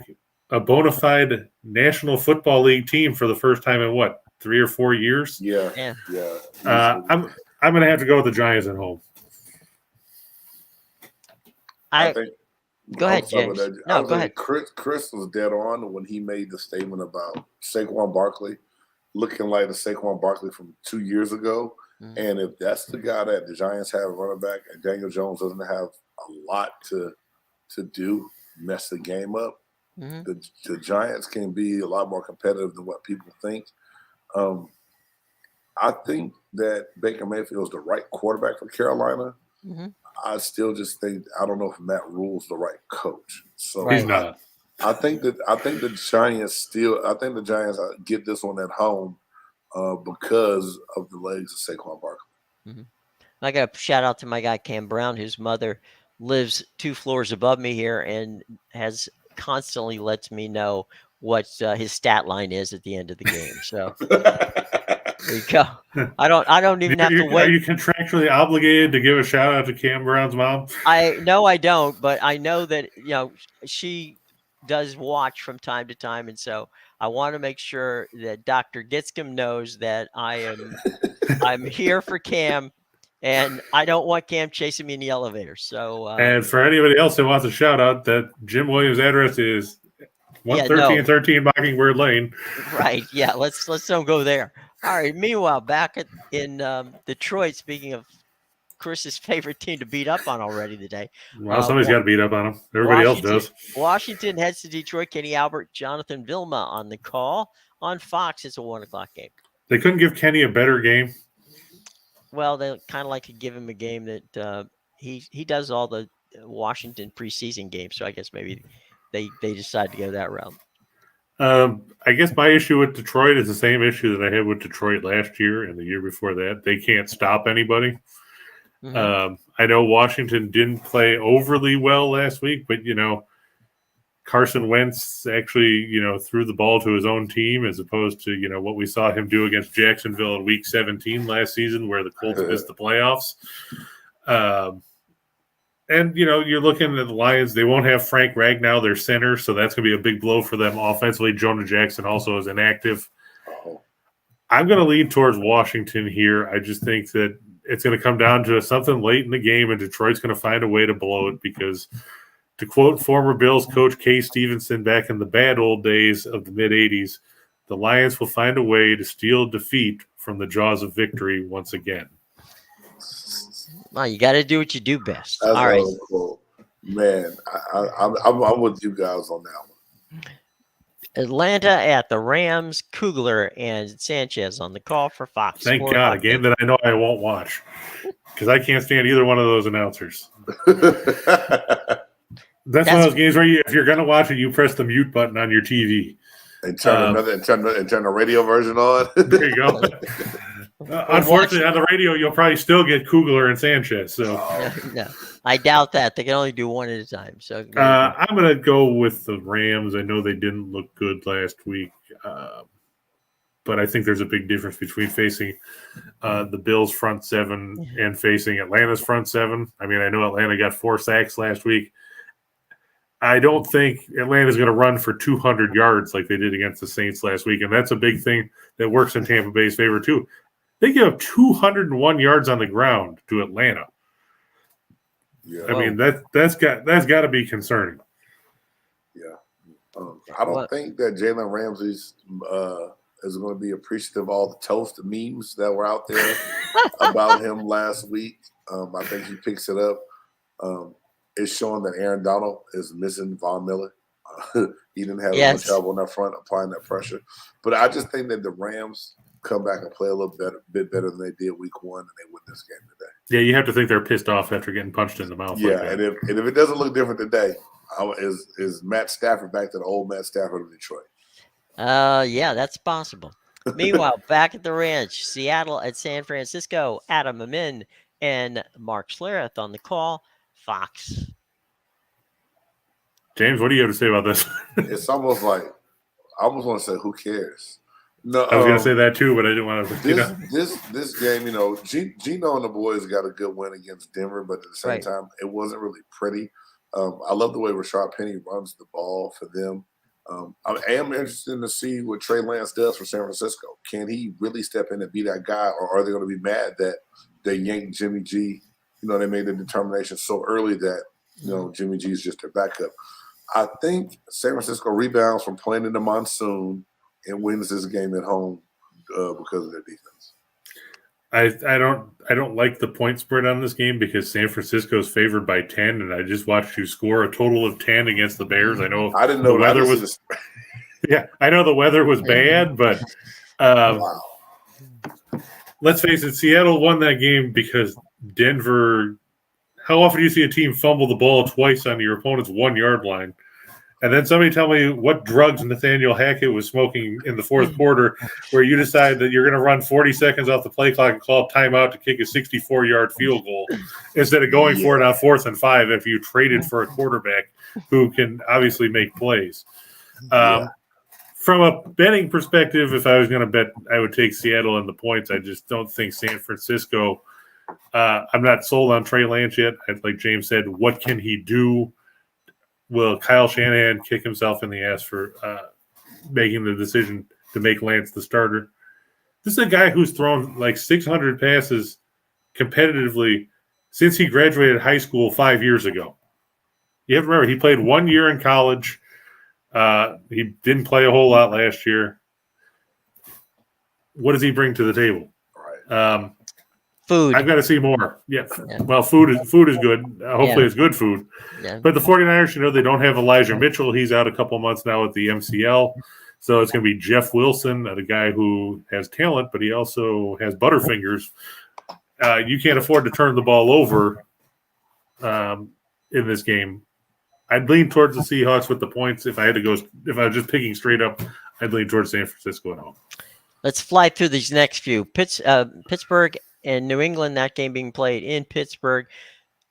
a bona fide National Football League team for the first time in 3 or 4 years? Yeah. I'm going to have to go with the Giants at home. Go ahead, James. No, go ahead. Chris was dead on when he made the statement about Saquon Barkley looking like the Saquon Barkley from 2 years ago. Mm-hmm. And if that's the guy that the Giants have running back and Daniel Jones doesn't have a lot to do, mess the game up, the Giants can be a lot more competitive than what people think. I think that Baker Mayfield is the right quarterback for Carolina. Mm-hmm. I still just think I don't know if Matt Rule's the right coach. So he's not. I think the Giants get this one at home because of the legs of Saquon Barkley. Mm-hmm. I got to shout out to my guy Cam Brown, whose mother lives 2 floors above me here and has constantly lets me know what his stat line is at the end of the game. So there you go. I don't even have to wait. Are you contractually obligated to give a shout out to Cam Brown's mom? I don't, but I know that she does watch from time to time, and so I want to make sure that Dr. Gitscom knows that I'm here for Cam, and I don't want Cam chasing me in the elevator. So and for anybody else who wants a shout out, that Jim Williams' address is 113 Mockingbird Lane. Right. Yeah. Let's don't go there. All right. Meanwhile, back in Detroit, speaking of Chris's favorite team to beat up on already today. Well, somebody's got to beat up on them. Everybody else does. Washington heads to Detroit. Kenny Albert, Jonathan Vilma on the call. On Fox, it's a 1:00 game. They couldn't give Kenny a better game. Well, they kind of like to give him a game that he does all the Washington preseason games. So I guess maybe they decide to go that route. I guess my issue with Detroit is the same issue that I had with Detroit last year and the year before that. They can't stop anybody. Mm-hmm. I know Washington didn't play overly well last week, but Carson Wentz actually threw the ball to his own team as opposed to what we saw him do against Jacksonville in Week 17 last season, where the Colts missed the playoffs. And you're looking at the Lions; they won't have Frank Ragnow, their center, so that's going to be a big blow for them offensively. Jonah Jackson also is inactive. I'm going to lean towards Washington here. I just think that it's going to come down to something late in the game, and Detroit's going to find a way to blow it because, to quote former Bills coach Kay Stevenson back in the bad old days of the mid-'80s, the Lions will find a way to steal defeat from the jaws of victory once again. Well, you got to do what you do best. That's all right. Cool. Man, I'm with you guys on that one. Atlanta at the Rams, Kugler and Sanchez on the call for Fox. Thank God, a game that I know I won't watch because I can't stand either one of those announcers. That's one of those games where if you're going to watch it, you press the mute button on your TV. And turn the radio version on. There you go. Unfortunately, on the radio, you'll probably still get Kugler and Sanchez. So no, I doubt that. They can only do one at a time. So I'm going to go with the Rams. I know they didn't look good last week, but I think there's a big difference between facing the Bills' front seven and facing Atlanta's front seven. I mean, I know Atlanta got 4 sacks last week. I don't think Atlanta's going to run for 200 yards like they did against the Saints last week, and that's a big thing that works in Tampa Bay's favor too. They give up 201 yards on the ground to Atlanta. Yeah. I mean that's got to be concerning. Yeah, I don't think that Jalen Ramsey's is going to be appreciative of all the toast memes that were out there about him last week. I think he picks it up. It's showing that Aaron Donald is missing Von Miller. He didn't have as much help on that front applying that pressure. But I just think that the Rams come back and play a bit better than they did week 1, and they win this game today. Yeah, you have to think they're pissed off after getting punched in the mouth. Yeah, like and if it doesn't look different today, is Matt Stafford back to the old Matt Stafford of Detroit? Yeah, that's possible. Meanwhile, back at the ranch, Seattle at San Francisco, Adam Amin and Mark Schlereth on the call. Fox. James, what do you have to say about this? It's almost like I almost want to say, who cares? No, I was going to say that too, but I didn't want to. This game, Geno and the boys got a good win against Denver, but at the same time, it wasn't really pretty. I love the way Rashard Penny runs the ball for them. I am interested to see what Trey Lance does for San Francisco. Can he really step in and be that guy, or are they going to be mad that they yanked Jimmy G? They made the determination so early that, Jimmy G is just their backup. I think San Francisco rebounds from playing in the monsoon and wins this game at home because of their defense. I don't like the point spread on this game because San Francisco is favored by 10, and I just watched you score a total of 10 against the Bears. I didn't know the weather was. Yeah, I know the weather was bad, but wow. Let's face it, Seattle won that game because Denver. How often do you see a team fumble the ball twice on your opponent's 1-yard line? And then somebody tell me what drugs Nathaniel Hackett was smoking in the fourth quarter where you decide that you're going to run 40 seconds off the play clock and call timeout to kick a 64-yard field goal instead of going for it on 4th and 5 if you traded for a quarterback who can obviously make plays. From a betting perspective, if I was going to bet, I would take Seattle and the points. I just don't think San Francisco I'm not sold on Trey Lance yet. Like James said, what can he do? Will Kyle Shanahan kick himself in the ass for making the decision to make Lance the starter? This is a guy who's thrown like 600 passes competitively since he graduated high school 5 years ago. You have to remember, he played 1 year in college. He didn't play a whole lot last year. What does he bring to the table? Food. I've got to see more. Yeah. Well, food is good. Hopefully it's good food. Yeah. But the 49ers, they don't have Elijah Mitchell. He's out a couple months now with the MCL. So it's going to be Jeff Wilson, the guy who has talent, but he also has butterfingers. You can't afford to turn the ball over in this game. I'd lean towards the Seahawks with the points. If I was just picking straight up, I'd lean towards San Francisco at home. Let's fly through these next few. Pittsburgh and New England, that game being played in Pittsburgh.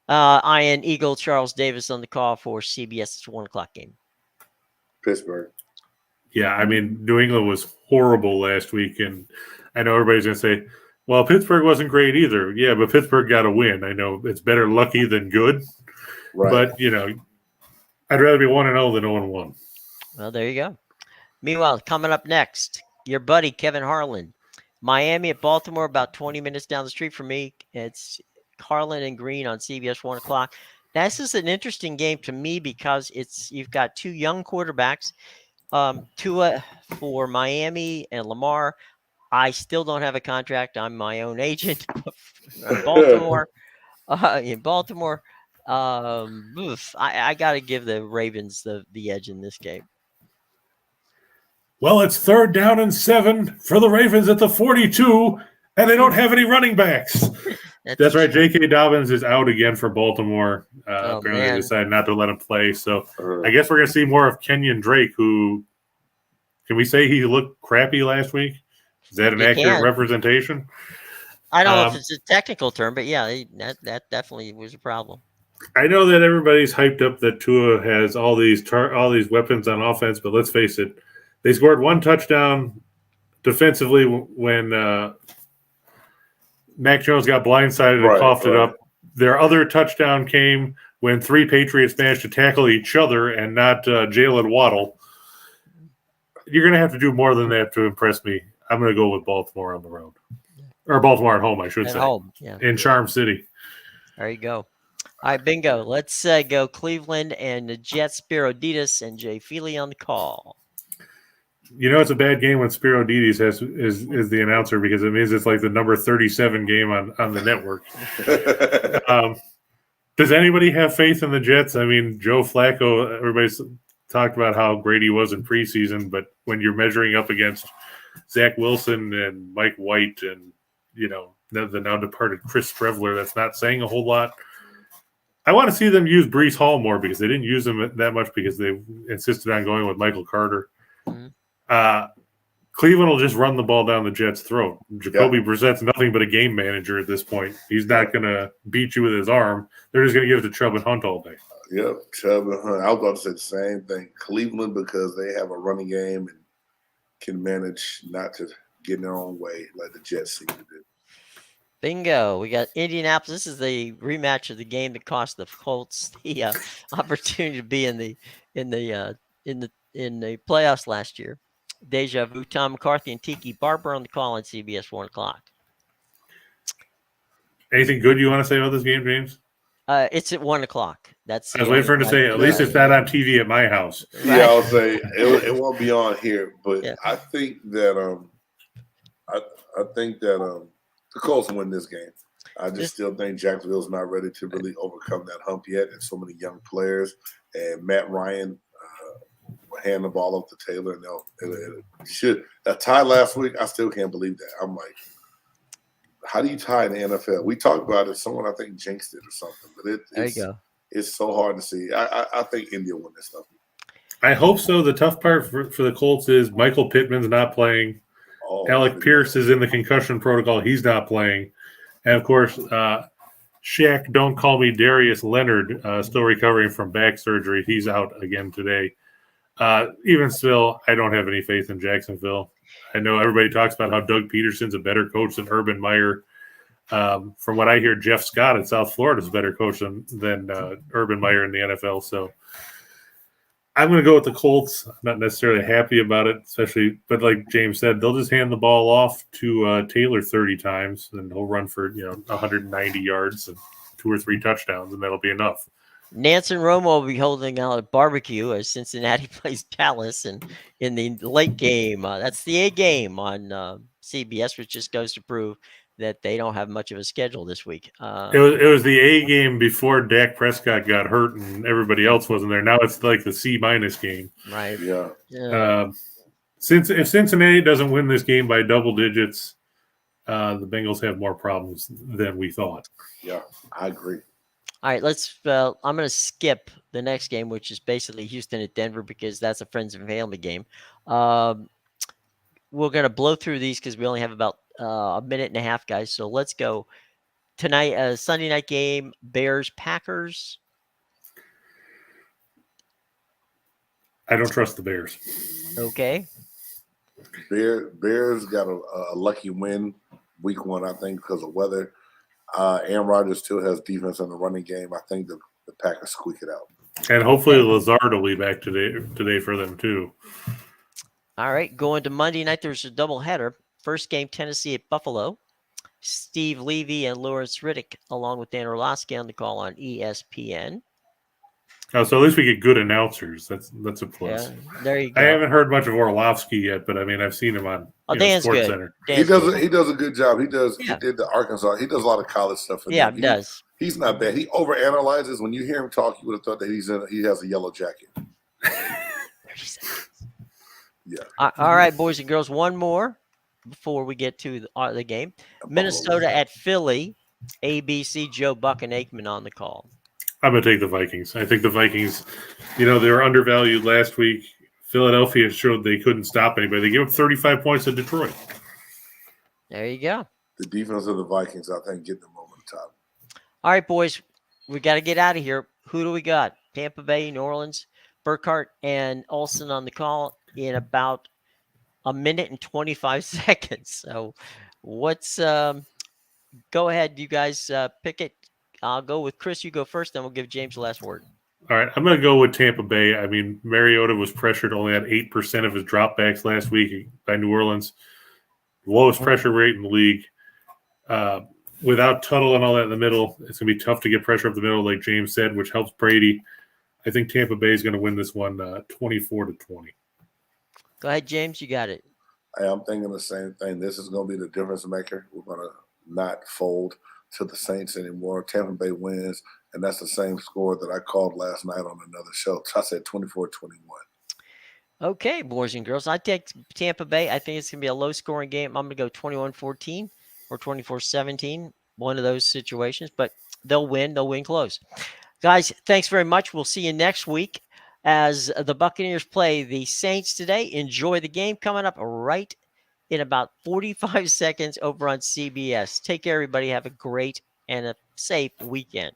Ian Eagle, Charles Davis on the call for CBS's 1 o'clock game. Pittsburgh. Yeah, I mean, New England was horrible last week, and I know everybody's going to say, well, Pittsburgh wasn't great either. Yeah, but Pittsburgh got a win. I know it's better lucky than good. Right. But, I'd rather be 1-0 than 0-1. Well, there you go. Meanwhile, coming up next, your buddy Kevin Harlan. Miami at Baltimore, about 20 minutes down the street from me. It's Harlan and Green on CBS 1 o'clock. This is an interesting game to me because you've got 2 young quarterbacks, Tua for Miami and Lamar. I still don't have a contract. I'm my own agent. Baltimore, in Baltimore, I got to give the Ravens the edge in this game. Well, it's 3rd down and 7 for the Ravens at the 42, and they don't have any running backs. That's right. J.K. Dobbins is out again for Baltimore. Apparently they decided not to let him play. So I guess we're going to see more of Kenyon Drake, who – can we say he looked crappy last week? Is that an accurate representation? I don't know if it's a technical term, but yeah, that definitely was a problem. I know that everybody's hyped up that Tua has all these weapons on offense, but let's face it, they scored 1 touchdown defensively when Mac Jones got blindsided and coughed it up. Their other touchdown came when 3 Patriots manage to tackle each other and not Jalen Waddle, you're going to have to do more than that to impress me. I'm going to go with Baltimore on the road. Or Baltimore at home, I should say. At home, yeah. In Charm City. There you go. All right, bingo. Let's go Cleveland and the Jets, Spiro Ditas and Jay Feely on the call. You know, it's a bad game when Spiro Ditas is the announcer because it means it's like the number 37 game on the network. Does anybody have faith in the Jets? I mean, Joe Flacco, everybody's talked about how great he was in preseason, but when you're measuring up against Zach Wilson and Mike White and, you know, the now departed Chris Streveler, that's not saying a whole lot. I want to see them use Breece Hall more because they didn't use him that much because they insisted on going with Michael Carter. Mm-hmm. Cleveland will just run the ball down the Jets' throat. Jacoby Brissett's nothing but a game manager at this point. He's not going to beat you with his arm. They're just going to give it to Chubb and Hunt all day. Yep, Chubb and Hunt. I was about to say the same thing. Cleveland, because they have a running game and can manage not to get in their own way like the Jets seem to do. Bingo. We got Indianapolis. This is the rematch of the game that cost the Colts the opportunity to be in the playoffs last year. Deja Vu, Tom McCarthy and Tiki Barber on the call on CBS 1 o'clock. Anything good you want to say about this game, James? It's at 1 o'clock. I was waiting for him to say, at least it's not on TV at my house. Right. Yeah, I'll say it won't be on here, but yeah. I think that the Colts win this game. I still think Jacksonville's not ready to really overcome that hump yet, and so many young players. And Matt Ryan will hand the ball up to Taylor, and it should. That tie last week, I still can't believe that. I'm like, how do you tie in the NFL? We talked about it. Someone I think jinxed it or something, but it's so hard to see. I think India won this stuff. I hope so. The tough part for the Colts is Michael Pittman's not playing. Alec Pierce is in the concussion protocol. He's not playing. And, of course, Shaq, don't call me Darius Leonard, still recovering from back surgery. He's out again today. Even still, I don't have any faith in Jacksonville. I know everybody talks about how Doug Peterson's a better coach than Urban Meyer. From what I hear, Jeff Scott at South Florida is a better coach than Urban Meyer in the NFL. So I'm going to go with the Colts. I'm not necessarily happy about it, but like James said, they'll just hand the ball off to Taylor 30 times, and he'll run for 190 yards and 2 or 3 touchdowns, and that'll be enough. Nance and Romo will be holding out a barbecue as Cincinnati plays Dallas, and in the late game, that's the A game on CBS, which just goes to prove that they don't have much of a schedule this week. It was the A game before Dak Prescott got hurt and everybody else wasn't there. Now it's like the C- game. Right. Yeah. If Cincinnati doesn't win this game by double digits, the Bengals have more problems than we thought. Yeah, I agree. All right, I'm going to skip the next game, which is basically Houston at Denver, because that's a friends and family game. We're going to blow through these because we only have about a minute and a half, guys. So let's go tonight. Sunday night game, Bears Packers. I don't trust the Bears. Okay. Bears got a lucky win week 1, I think, because of weather. Aaron Rodgers still has defense in the running game. I think the Packers squeak it out. And hopefully Lazard will be back today for them too. All right, going to Monday night, there's a doubleheader. First game, Tennessee at Buffalo. Steve Levy and Lawrence Riddick, along with Dan Orlovsky, on the call on ESPN. Oh, so at least we get good announcers. That's a plus. Yeah, there you go. I haven't heard much of Orlovsky yet, but I mean I've seen him on Dan's Sports good. Center. He does a good job. He did the Arkansas. He does a lot of college stuff. He does. He's not bad. He overanalyzes. When you hear him talk, you would have thought that he has a yellow jacket. 30 seconds. Yeah. All right, boys and girls, one more before we get to the game. Minnesota at Philly. ABC, Joe Buck and Aikman on the call. I'm going to take the Vikings. I think the Vikings, they were undervalued last week. Philadelphia showed they couldn't stop anybody. They gave up 35 points to Detroit. There you go. The defense of the Vikings, I think, get them over the top. All right, boys, we got to get out of here. Who do we got? Tampa Bay, New Orleans, Burkhart and Olsen on the call in about a minute and 25 seconds. So what's go ahead, you guys pick it. I'll go with Chris. You go first, then we'll give James the last word. All right, I'm going to go with Tampa Bay. I mean, Mariota was pressured, only had 8% of his dropbacks last week by New Orleans. Lowest pressure rate in the league. Without Tuttle and all that in the middle, it's going to be tough to get pressure up the middle, like James said, which helps Brady. I think Tampa Bay is going to win this one 24-20. Go ahead, James. You got it. I'm thinking the same thing. This is going to be the difference maker. We're going to not fold to the Saints anymore. Tampa Bay wins, and that's the same score that I called last night on another show. I said 24-21. Okay, boys and girls. I take Tampa Bay. I think it's going to be a low-scoring game. I'm going to go 21-14 or 24-17, one of those situations. But they'll win. They'll win close. Guys, thanks very much. We'll see you next week as the Buccaneers play the Saints today. Enjoy the game coming up right in about 45 seconds over on CBS. Take care, everybody. Have a great and a safe weekend.